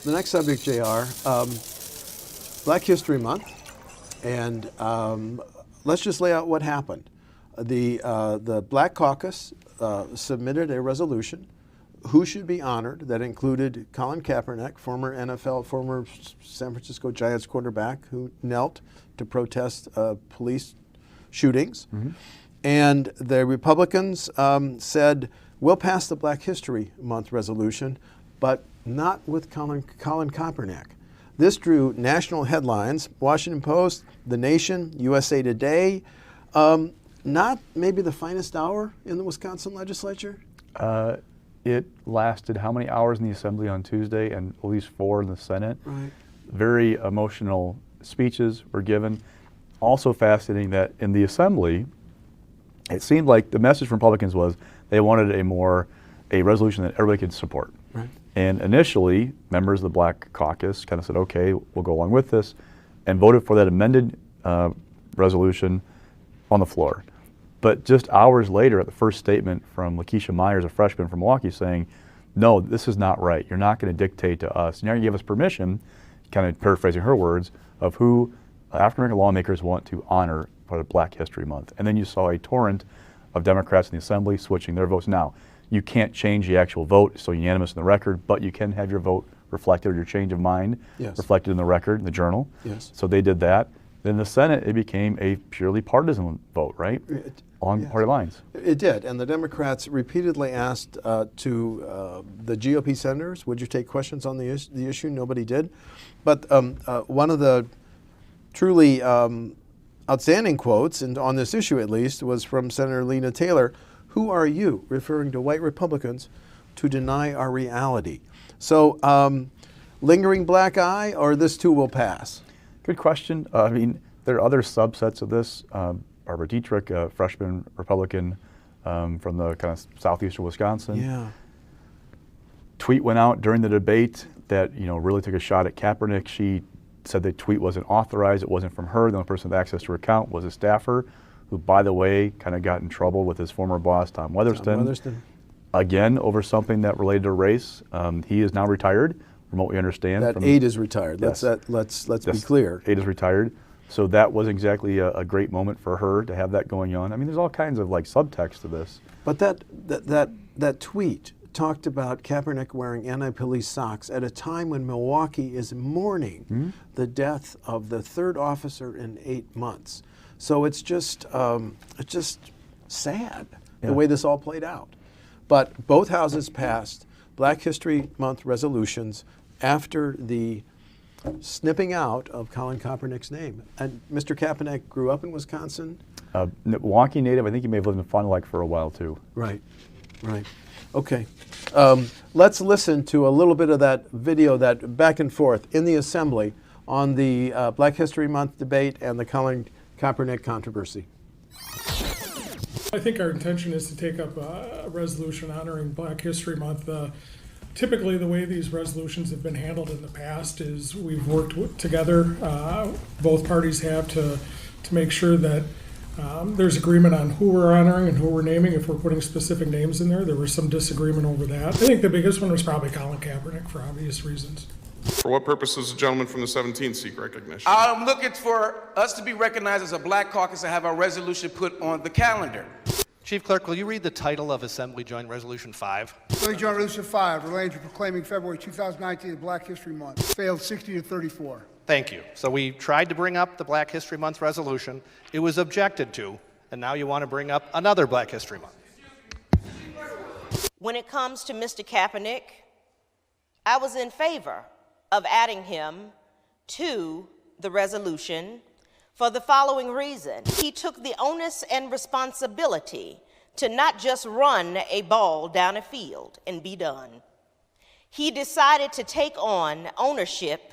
The next subject, JR, Black History Month, and let's just lay out what happened. The Black Caucus submitted a resolution who should be honored that included Colin Kaepernick, former NFL, former San Francisco Giants quarterback who knelt to protest police shootings. Mm-hmm. And the Republicans said, we'll pass the Black History Month resolution, but not with Colin Kaepernick. This drew national headlines, Washington Post, The Nation, USA Today. Not maybe the finest hour in the Wisconsin legislature? It lasted how many hours in the Assembly on Tuesday, and at least 4 in the Senate. Right. Very emotional speeches were given. Also fascinating that in the Assembly, it seemed like the message from Republicans was they wanted a resolution that everybody could support. Right. And initially, members of the Black Caucus kind of said, okay, we'll go along with this, and voted for that amended resolution on the floor. But just hours later, at the first statement from Lakeisha Myers, a freshman from Milwaukee, saying, no, this is not right. You're not going to dictate to us. You're not going to give us permission, kind of paraphrasing her words, of who African-American lawmakers want to honor for Black History Month. And then you saw a torrent of Democrats in the Assembly switching their votes. Now, you can't change the actual vote, so unanimous in the record, but you can have your vote reflected, or your change of mind reflected in the record, in the journal. Yes. So they did that. Then in the Senate, it became a purely partisan vote, right? On party lines. It did, and the Democrats repeatedly asked the GOP senators, would you take questions on the issue? Nobody did. But one of the truly outstanding quotes, and on this issue at least, was from Senator Lena Taylor, who are you, referring to white Republicans, to deny our reality? So lingering black eye, or this too will pass? Good question. I mean, there are other subsets of this. Barbara Dietrich, a freshman Republican from the kind of southeastern Wisconsin. Yeah. Tweet went out during the debate that really took a shot at Kaepernick. She said the tweet wasn't authorized. It wasn't from her. The only person with access to her account was a staffer, who, by the way, kind of got in trouble with his former boss, Tom Weatherston. Again, over something that related to race. He is now retired, from what we understand. That aide is retired. Yes. Let's be clear. Aide is retired. So that was exactly a great moment for her to have that going on. I mean, there's all kinds of subtext to this. But that tweet talked about Kaepernick wearing anti-police socks at a time when Milwaukee is mourning the death of the third officer in 8 months. So it's just sad the way this all played out. But both houses passed Black History Month resolutions after the snipping out of Colin Kaepernick's name. And Mr. Kaepernick grew up in Wisconsin. Milwaukee native. I think he may have lived in Fond du Lac for a while too. Right. Okay. Let's listen to a little bit of that video, that back and forth in the Assembly on the Black History Month debate and the Colin Kaepernick controversy. I think our intention is to take up a resolution honoring Black History Month. Typically, the way these resolutions have been handled in the past is we've worked together, both parties have, to make sure that there's agreement on who we're honoring and who we're naming, if we're putting specific names in there. There was some disagreement over that. I think the biggest one was probably Colin Kaepernick, for obvious reasons. For what purpose does the gentleman from the 17th seek recognition? I'm looking for us to be recognized as a Black Caucus and have our resolution put on the calendar. Chief Clerk, will you read the title of Assembly Joint Resolution 5? Assembly Joint Resolution 5, relating to proclaiming February 2019 as Black History Month. Failed 60 to 34. Thank you. So we tried to bring up the Black History Month resolution. It was objected to, and now you want to bring up another Black History Month. When it comes to Mr. Kaepernick, I was in favor of adding him to the resolution for the following reason. He took the onus and responsibility to not just run a ball down a field and be done. He decided to take on ownership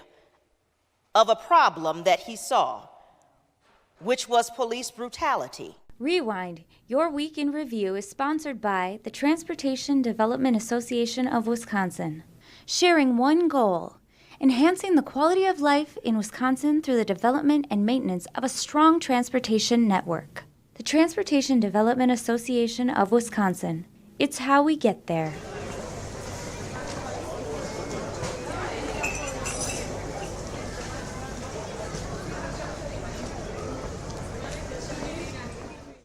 of a problem that he saw, which was police brutality. Rewind, your week in review, is sponsored by the Transportation Development Association of Wisconsin, sharing one goal: enhancing the quality of life in Wisconsin through the development and maintenance of a strong transportation network. The Transportation Development Association of Wisconsin. It's how we get there.